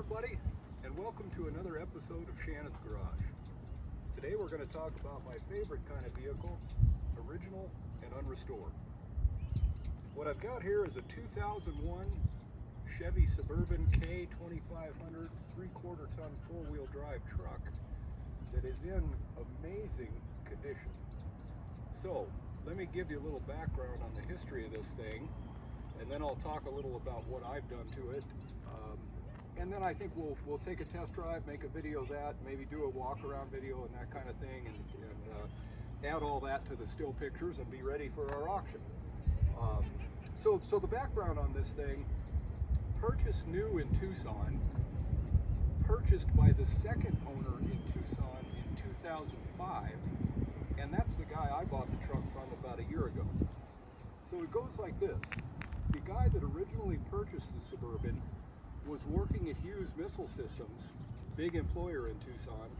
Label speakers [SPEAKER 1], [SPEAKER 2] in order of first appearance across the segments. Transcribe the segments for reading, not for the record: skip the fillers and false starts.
[SPEAKER 1] everybody, and welcome to another episode of Shannon's Garage. Today we're going to talk about my favorite kind of vehicle, original and unrestored. What I've got here is a 2001 Chevy Suburban K 2500 3/4 ton four-wheel drive truck that is in amazing condition. So let me give you a little background on the history of this thing, and then I'll talk a little about what I've done to it. And then I think we'll take a test drive, make a video of that, maybe do a walk around video and that kind of thing, and add all that to the still pictures and be ready for our auction. So the background on this thing, purchased new in Tucson, purchased by the second owner in Tucson in 2005, and that's the guy I bought the truck from about a year ago. So it goes like this. The guy that originally purchased the Suburban was working at Hughes Missile Systems, big employer in Tucson,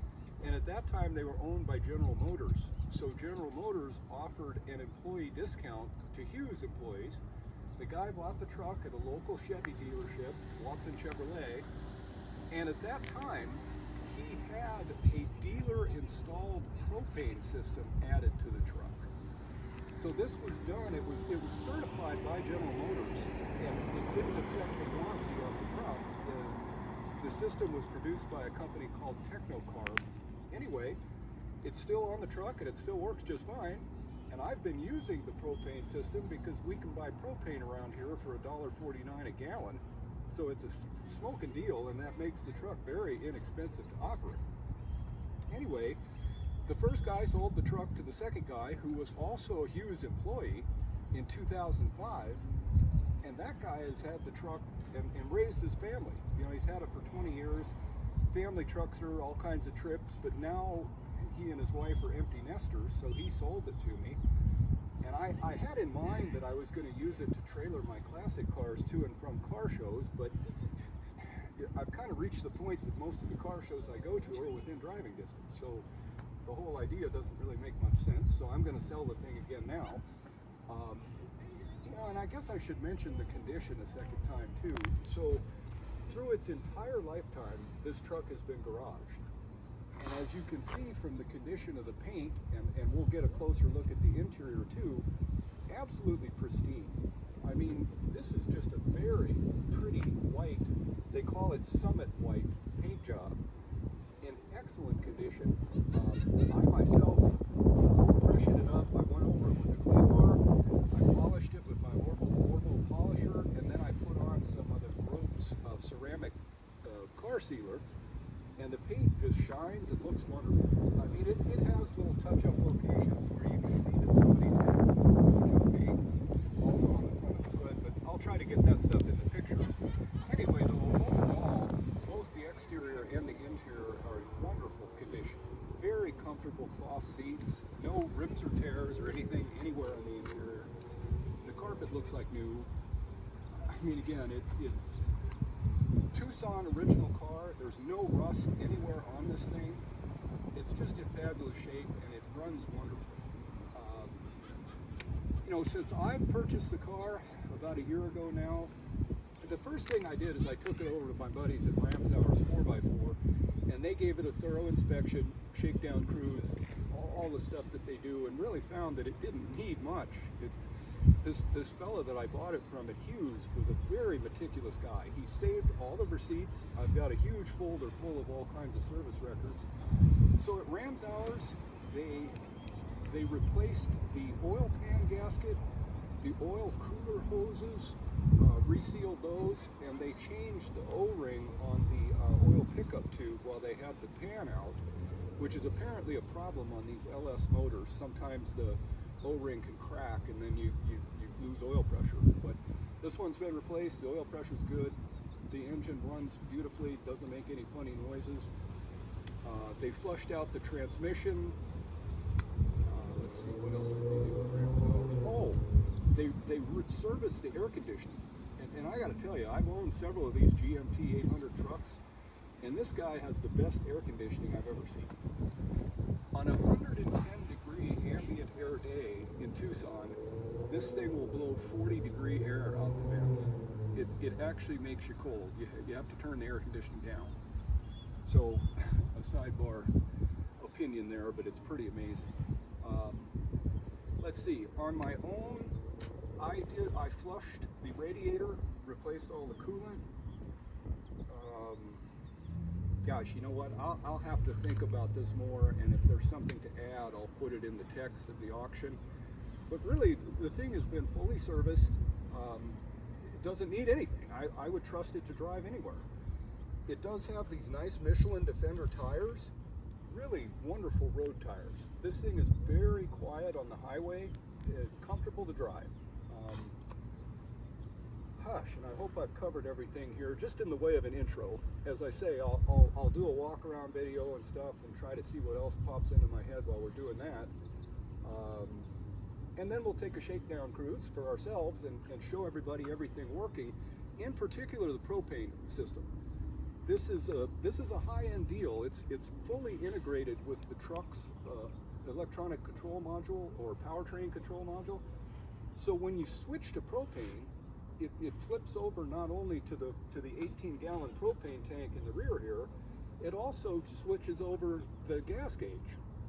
[SPEAKER 1] and at that time they were owned by General Motors. So General Motors offered an employee discount to Hughes employees. The guy bought the truck at a local Chevy dealership, Watson Chevrolet, and at that time he had a dealer installed propane system added to the truck. So this was done, it was certified by General Motors, and it didn't affect the warranty of the truck. The system was produced by a company called Technocarb. Anyway, it's still on the truck and it still works just fine. And I've been using the propane system because we can buy propane around here for $1.49 a gallon. So it's a smoking deal, and that makes the truck very inexpensive to operate. Anyway, the first guy sold the truck to the second guy, who was also a Hughes employee, in 2005, and that guy has had the truck and raised his family. You know, he's had it for 20 years. Family trucks are all kinds of trips, but now he and his wife are empty nesters, so he sold it to me. And I had in mind that I was going to use it to trailer my classic cars to and from car shows, but I've kind of reached the point that most of the car shows I go to are within driving distance. So the whole idea doesn't really make much sense, so I'm going to sell the thing again now. And I guess I should mention the condition a second time too. So through its entire lifetime, this truck has been garaged. And as you can see from the condition of the paint, and we'll get a closer look at the interior too, absolutely pristine. I mean, this is just a very pretty white, they call it summit white paint job, in excellent condition. I myself freshened it up. I went over it with a clay bar, I polished it with my Orville polisher, and then I put on some of the ropes of ceramic car sealer, and the paint just shines and looks wonderful. I mean, it has little touch-up locations where you can see that somebody's had touch-up paint, also on the front of the hood, but I'll try to get that stuff in the picture. Anyway, though, overall, both the exterior and the interior are in wonderful condition. Very comfortable cloth seats, no rips or tears or anything anywhere on the interior. The carpet looks like new. I mean, again, it's Tucson original car. There's no rust anywhere on this thing. It's just in fabulous shape, and it runs wonderfully. You know, since I purchased the car about a year ago now, the first thing I did is I took it over to my buddies at Ramsauer's 4x4, and they gave it a thorough inspection, shakedown cruise, all the stuff that they do, and really found that it didn't need much. This fella that I bought it from at Hughes was a very meticulous guy. He saved all the receipts. I've got a huge folder full of all kinds of service records. So at Ramsauer's, they replaced the oil pan gasket, the oil cooler hoses, resealed those, and they changed the O-ring on the oil pickup tube while they had the pan out, which is apparently a problem on these LS motors. Sometimes the O-ring can crack and then you lose oil pressure. But this one's been replaced, the oil pressure's good, the engine runs beautifully, doesn't make any funny noises. They flushed out the transmission. Let's see, what else did they do with Ramsauer's? Oh, they serviced the air conditioning. And I gotta tell you, I've owned several of these GMT 800 trucks, and this guy has the best air conditioning I've ever seen. On a 110-degree ambient air day in Tucson, this thing will blow 40-degree air out the vents. it actually makes you cold. You have to turn the air conditioning down. So a sidebar opinion there, but it's pretty amazing. Let's see, on my own, I flushed the radiator, replaced all the coolant. Gosh, you know what? I'll have to think about this more, and if there's something to add, I'll put it in the text of the auction. But really, the thing has been fully serviced. It doesn't need anything. I would trust it to drive anywhere. It does have these nice Michelin Defender tires, really wonderful road tires. This thing is very quiet on the highway, comfortable to drive. And I hope I've covered everything here just in the way of an intro. As I say, I'll do a walk around video and stuff and try to see what else pops into my head while we're doing that. And then we'll take a shakedown cruise for ourselves and show everybody everything working, in particular the propane system. This is a high-end deal. It's fully integrated with the truck's electronic control module or powertrain control module. So when you switch to propane, it flips over not only to the 18-gallon propane tank in the rear here, it also switches over the gas gauge.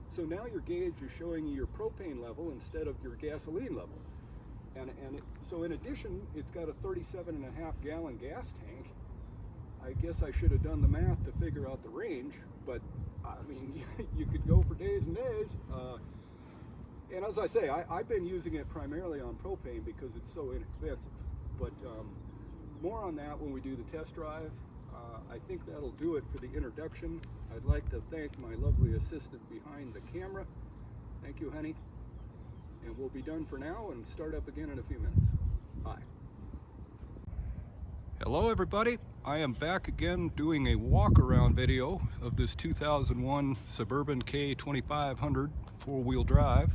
[SPEAKER 1] So now your gauge is showing you your propane level instead of your gasoline level. So in addition, it's got a 37.5-gallon gas tank. I guess I should have done the math to figure out the range, but I mean, you could go for days and days. And as I say, I've been using it primarily on propane because it's so inexpensive. But more on that when we do the test drive. I think that'll do it for the introduction. I'd like to thank my lovely assistant behind the camera. Thank you, honey. And we'll be done for now and start up again in a few minutes. Bye. Hello everybody. I am back again doing a walk around video of this 2001 Suburban K2500 four-wheel drive.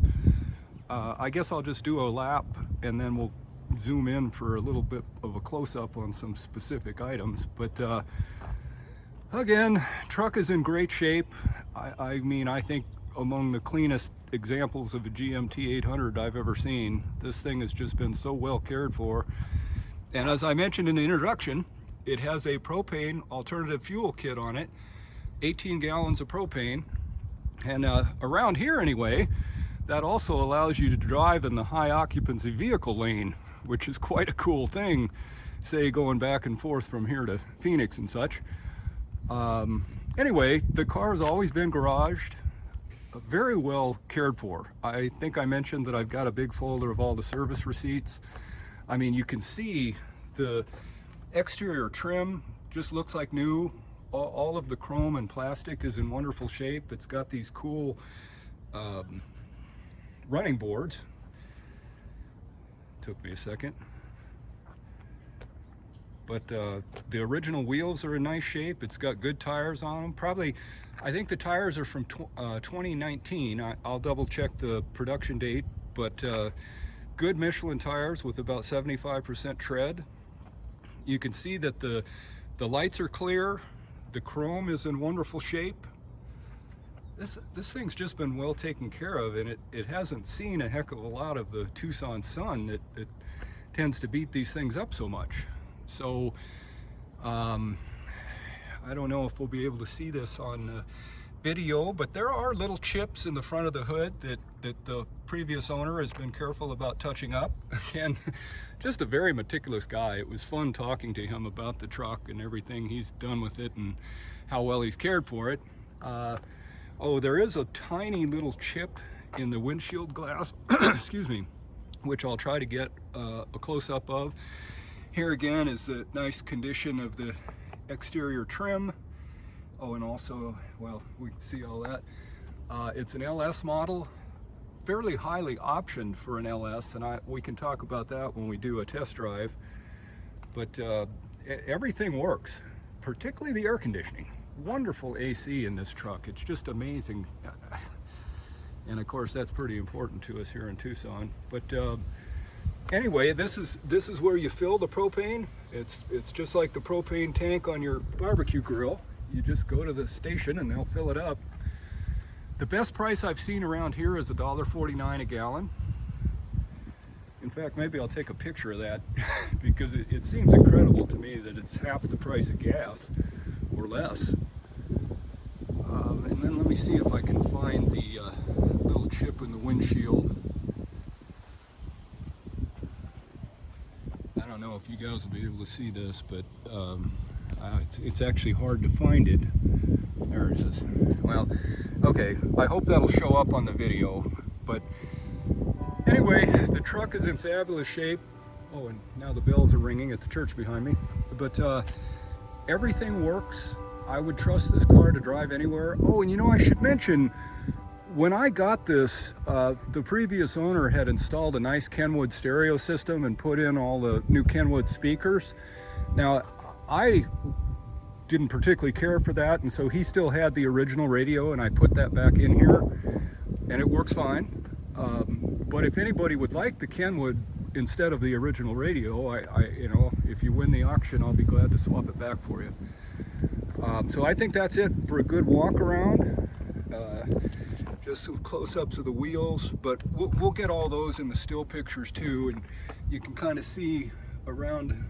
[SPEAKER 1] I guess I'll just do a lap and then we'll zoom in for a little bit of a close-up on some specific items. But again, truck is in great shape. I mean, I think among the cleanest examples of a GMT 800 I've ever seen. This thing has just been so well cared for. And as I mentioned in the introduction, it has a propane alternative fuel kit on it, 18 gallons of propane. And around here anyway, that also allows you to drive in the high occupancy vehicle lane, which is quite a cool thing, say going back and forth from here to Phoenix and such. Anyway, the car has always been garaged, very well cared for. I think I mentioned that I've got a big folder of all the service receipts. I mean, you can see the exterior trim just looks like new. All of the chrome and plastic is in wonderful shape. It's got these cool running boards. Took me a second. But the original wheels are in nice shape. It's got good tires on them. Probably, I think the tires are from 2019. I'll double check the production date, but good Michelin tires with about 75% tread. You can see that the lights are clear. The chrome is in wonderful shape. This thing's just been well taken care of, and it hasn't seen a heck of a lot of the Tucson sun that tends to beat these things up so much. So I don't know if we'll be able to see this on video, but there are little chips in the front of the hood that the previous owner has been careful about touching up. And just a very meticulous guy. It was fun talking to him about the truck and everything he's done with it and how well he's cared for it. Oh, there is a tiny little chip in the windshield glass, excuse me, which I'll try to get a close-up of. Here again is the nice condition of the exterior trim. Oh, and also, well, we can see all that. It's an LS model, fairly highly optioned for an LS, and we can talk about that when we do a test drive. But everything works, particularly the air conditioning. Wonderful AC in this truck. It's just amazing. And of course, that's pretty important to us here in Tucson. But anyway, this is where you fill the propane. It's just like the propane tank on your barbecue grill. You just go to the station and they'll fill it up. The best price I've seen around here is $1.49 a gallon. In fact, maybe I'll take a picture of that because it seems incredible to me that it's half the price of gas or less. And then let me see if I can find the little chip in the windshield. I don't know if you guys will be able to see this, but it's actually hard to find it. There it is. Well, okay, I hope that'll show up on the video, but anyway, the truck is in fabulous shape. Oh, and now the bells are ringing at the church behind me. But everything works. I would trust this car to drive anywhere. Oh, and you know, I should mention, when I got this, the previous owner had installed a nice Kenwood stereo system and put in all the new Kenwood speakers. Now, I didn't particularly care for that, and so he still had the original radio, and I put that back in here, and it works fine. But if anybody would like the Kenwood instead of the original radio, you know, if you win the auction, I'll be glad to swap it back for you. So I think that's it for a good walk around. Just some close-ups of the wheels, but we'll get all those in the still pictures too, and you can kind of see around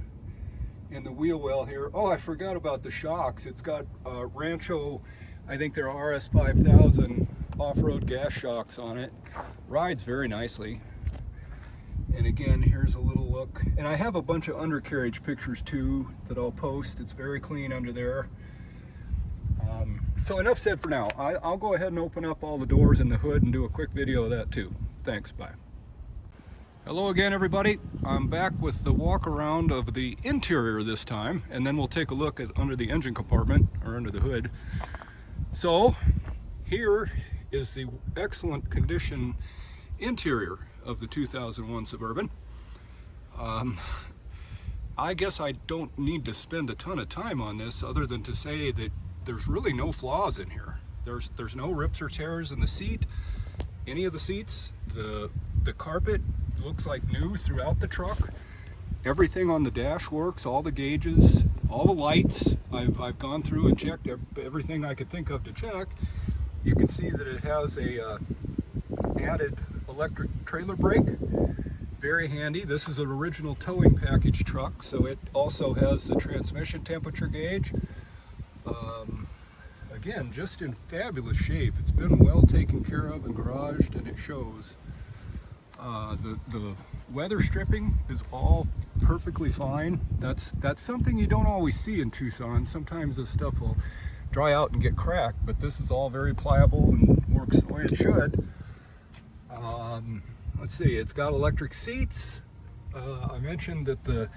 [SPEAKER 1] in the wheel well here. Oh, I forgot about the shocks. It's got Rancho, I think they're RS5000 off-road gas shocks on it. Rides very nicely. And again, here's a little look. And I have a bunch of undercarriage pictures too that I'll post. It's very clean under there. So enough said for now. I'll go ahead and open up all the doors and the hood and do a quick video of that too. Thanks, bye. Hello again, everybody. I'm back with the walk around of the interior this time, and then we'll take a look at under the engine compartment or under the hood. So here is the excellent condition interior of the 2001 Suburban. I guess I don't need to spend a ton of time on this other than to say that there's really no flaws in here. There's no rips or tears in the seat, any of the seats. The carpet looks like new throughout the truck. Everything on the dash works, all the gauges, all the lights. I've gone through and checked everything I could think of to check. You can see that it has a added electric trailer brake. Very handy. This is an original towing package truck, so it also has the transmission temperature gauge. Again, just in fabulous shape. It's been well taken care of and garaged, and it shows. The weather stripping is all perfectly fine. That's something you don't always see in Tucson. Sometimes this stuff will dry out and get cracked, but this is all very pliable and works the way it should. Let's see, it's got electric seats. I mentioned that the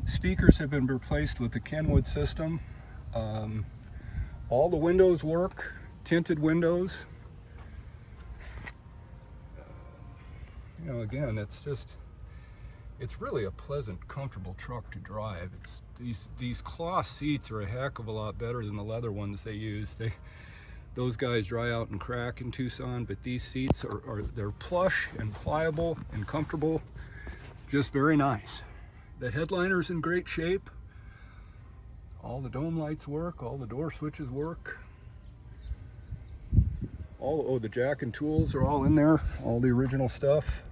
[SPEAKER 1] speakers have been replaced with the Kenwood system. All the windows work, tinted windows. You know, again, it's really a pleasant, comfortable truck to drive. These cloth seats are a heck of a lot better than the leather ones they use. Those guys dry out and crack in Tucson, but these seats they're plush and pliable and comfortable. Just very nice. The headliner's in great shape. All the dome lights work, all the door switches work. The jack and tools are all in there, all the original stuff.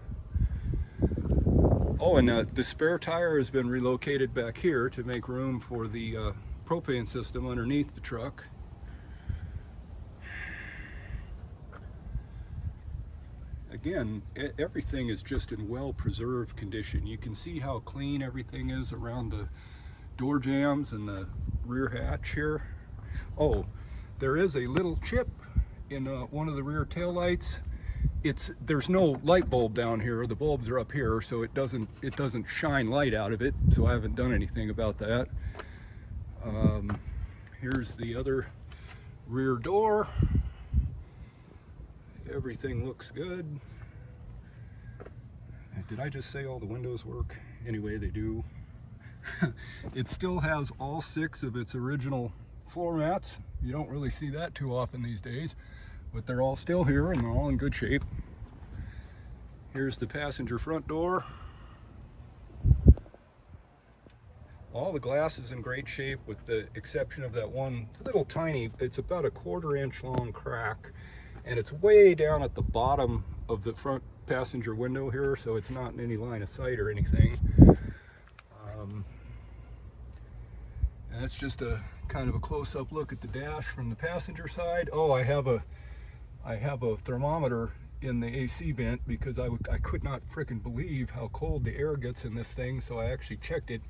[SPEAKER 1] Oh, and the spare tire has been relocated back here to make room for the propane system underneath the truck. Again, everything is just in well-preserved condition. You can see how clean everything is around the door jambs and the rear hatch here. Oh, there is a little chip in one of the rear tail lights. There's no light bulb down here. The bulbs are up here, so it doesn't shine light out of it, so I haven't done anything about that. Here's the other rear door. Everything looks good. Did I just say all the windows work? Anyway, they do. It still has all 6 of its original floor mats. You don't really see that too often these days, but they're all still here and they're all in good shape. Here's the passenger front door. All the glass is in great shape with the exception of that one little tiny, it's about a 1/4 inch long crack, and it's way down at the bottom of the front passenger window here, so it's not in any line of sight or anything. And that's just a kind of a close-up look at the dash from the passenger side. Oh, I have a thermometer in the AC vent because I could not frickin' believe how cold the air gets in this thing, so I actually checked it,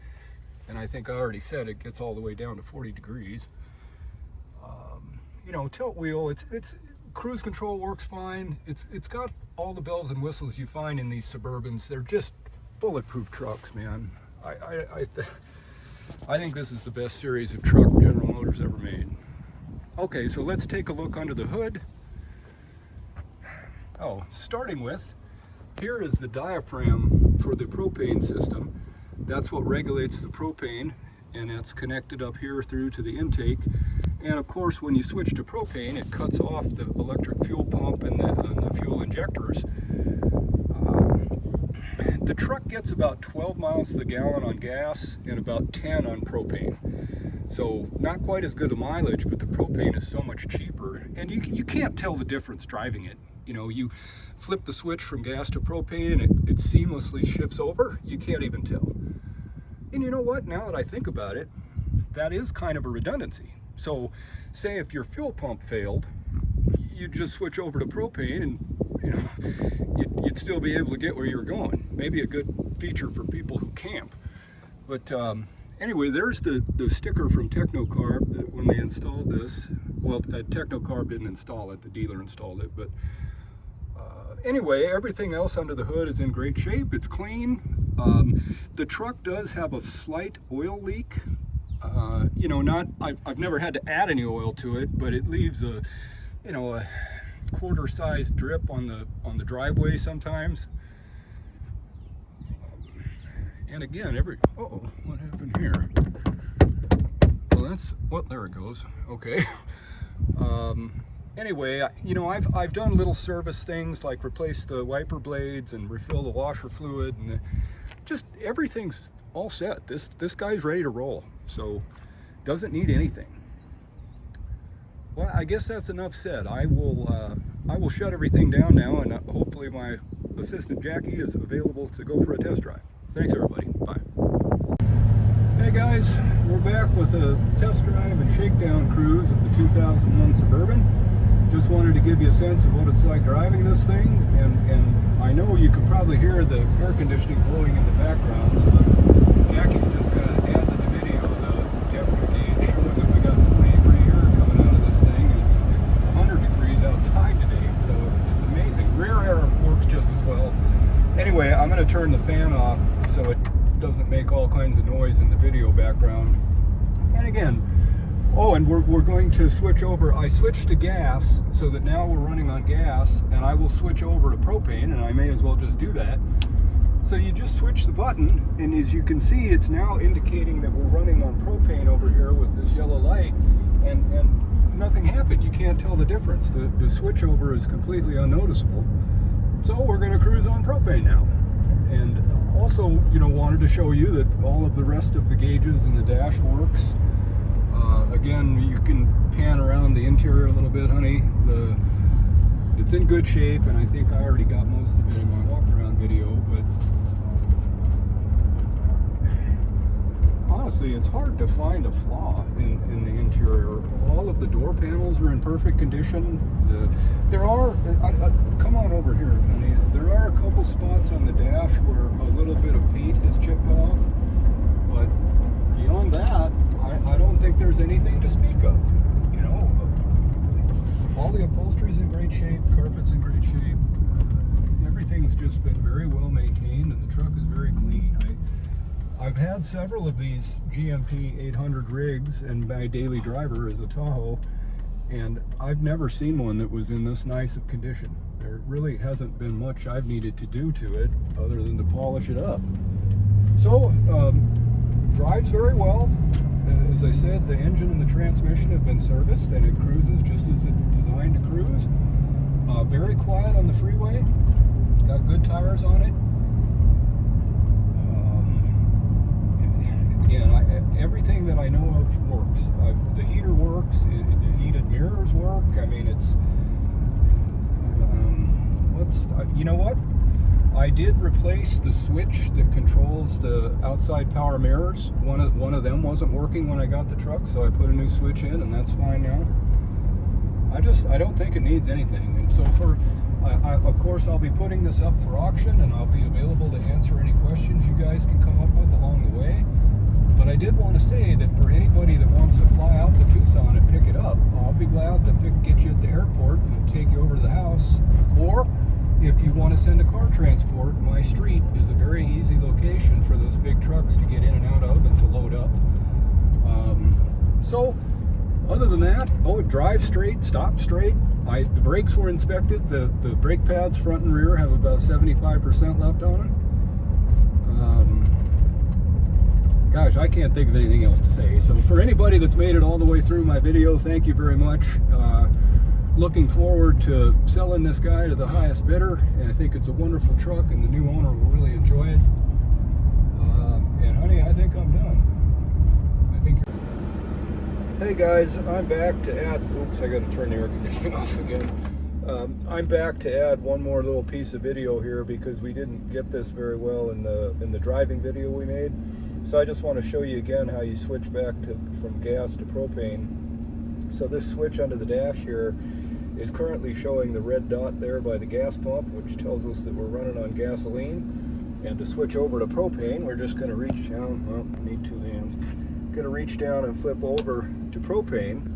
[SPEAKER 1] and I think I already said it gets all the way down to 40 degrees. You know, tilt wheel, it's cruise control works fine. It's got all the bells and whistles you find in these Suburbans. They're just bulletproof trucks, man. I think this is the best series of truck General Motors ever made. Okay, so let's take a look under the hood. Oh, starting with, here is the diaphragm for the propane system. That's what regulates the propane, and it's connected up here through to the intake. And of course, when you switch to propane, it cuts off the electric fuel pump and the fuel injectors. The truck gets about 12 miles to the gallon on gas and about 10 on propane. So not quite as good a mileage, but the propane is so much cheaper. And you can't tell the difference driving it. You know, you flip the switch from gas to propane and it seamlessly shifts over. You can't even tell. And you know what? Now that I think about it, that is kind of a redundancy. So say if your fuel pump failed, you'd just switch over to propane and, you know, you'd still be able to get where you were going. Maybe a good feature for people who camp. But anyway, there's the sticker from Technocarb that when they installed this, well, Technocarb didn't install it, the dealer installed it, but anyway, everything else under the hood is in great shape. It's clean. The truck does have a slight oil leak. You know, I've never had to add any oil to it, but it leaves a, you know, a quarter-sized drip on the driveway sometimes. And again, uh-oh, what happened here? Well, there it goes. Okay. Anyway, you know, I've done little service things like replace the wiper blades and refill the washer fluid, and just everything's all set. This guy's ready to roll, so doesn't need anything. Well, I guess that's enough said. I will shut everything down now, and hopefully my assistant Jackie is available to go for a test drive. Thanks, everybody. Bye. Hey guys, we're back with a test drive and shakedown cruise of the 2001 Suburban. Just wanted to give you a sense of what it's like driving this thing, and I know you can probably hear the air conditioning blowing in the background, so Jackie's just got to add to the video the temperature gauge showing that we got 20-degree air coming out of this thing, and it's 100 degrees outside today, so it's amazing. Rear air works just as well. Anyway, I'm going to turn the fan off so it doesn't make all kinds of noise in the video background. And again, oh, and we're going to switch over. I switched to gas so that now we're running on gas, and I will switch over to propane, and I may as well just do that. So you just switch the button, and as you can see, it's now indicating that we're running on propane over here with this yellow light, and nothing happened. You can't tell the difference. The switch over is completely unnoticeable. So we're going to cruise on propane now. And also, you know, wanted to show you that all of the rest of the gauges in the dash works. Again, you can pan around the interior a little bit, honey. It's in good shape, and I think I already got most of it in my walk around video, but honestly, it's hard to find a flaw in the interior. All of the door panels are in perfect condition. There are, come on over here, honey. There are a couple spots on the dash where a little bit of paint has chipped off, but beyond that, I don't think there's anything to speak of. You know, all the upholstery's in great shape, carpet's in great shape. Everything's just been very well maintained, and the truck is very clean. I've had several of these GMP 800 rigs, and my daily driver is a Tahoe, and I've never seen one that was in this nice of condition. There really hasn't been much I've needed to do to it other than to polish it up. So, drives very well. As I said, the engine and the transmission have been serviced, and it cruises just as it's designed to cruise. Very quiet on the freeway. Got good tires on it. Again, everything that I know of works. The heater works. The heated mirrors work. I mean, it's... what You know what? I did replace the switch that controls the outside power mirrors. One of them wasn't working when I got the truck, so I put a new switch in, and that's fine now. I don't think it needs anything. And so of course, I'll be putting this up for auction, and I'll be available to answer any questions you guys can come up with along the way. But I did want to say that for anybody that wants to fly out to Tucson and pick it up, I'll be glad to get you at the airport and take you over to the house. Or if you want to send a car transport, my street is a very easy location for those big trucks to get in and out of and to load up. So other than that, it drives straight, stops straight. The brakes were inspected. The brake pads front and rear have about 75% left on them. Gosh, I can't think of anything else to say. So for anybody that's made it all the way through my video, thank you very much. Looking forward to selling this guy to the highest bidder, and I think it's a wonderful truck, and the new owner will really enjoy it. And honey, I think I'm done. Hey guys, I'm back to add, oops, I got to turn the air conditioning off again. I'm back to add one more little piece of video here because we didn't get this very well in the driving video we made. So I just want to show you again how you switch back from gas to propane. So this switch under the dash here is currently showing the red dot there by the gas pump, which tells us that we're running on gasoline. And to switch over to propane, we're just going to reach down, well, need two hands, going to reach down and flip over to propane.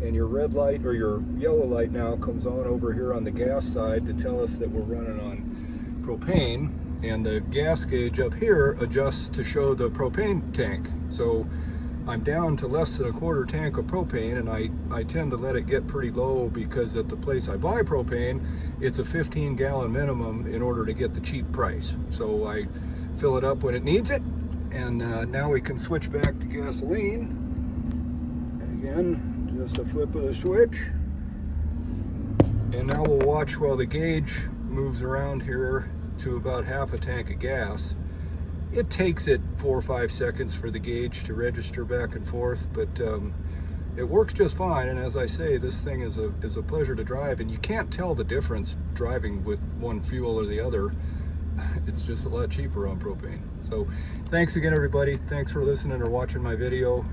[SPEAKER 1] And your red light or your yellow light now comes on over here on the gas side to tell us that we're running on propane. And the gas gauge up here adjusts to show the propane tank. So I'm down to less than a quarter tank of propane, and I tend to let it get pretty low because at the place I buy propane, it's a 15-gallon minimum in order to get the cheap price. So I fill it up when it needs it, and now we can switch back to gasoline. Again, just a flip of the switch. And now we'll watch while the gauge moves around here to about half a tank of gas. It takes it 4 or 5 seconds for the gauge to register back and forth, but it works just fine. And as I say, this thing is a pleasure to drive, and you can't tell the difference driving with one fuel or the other. It's just a lot cheaper on propane. So thanks again, everybody. Thanks for listening or watching my video.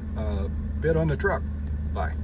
[SPEAKER 1] Bid on the truck. Bye.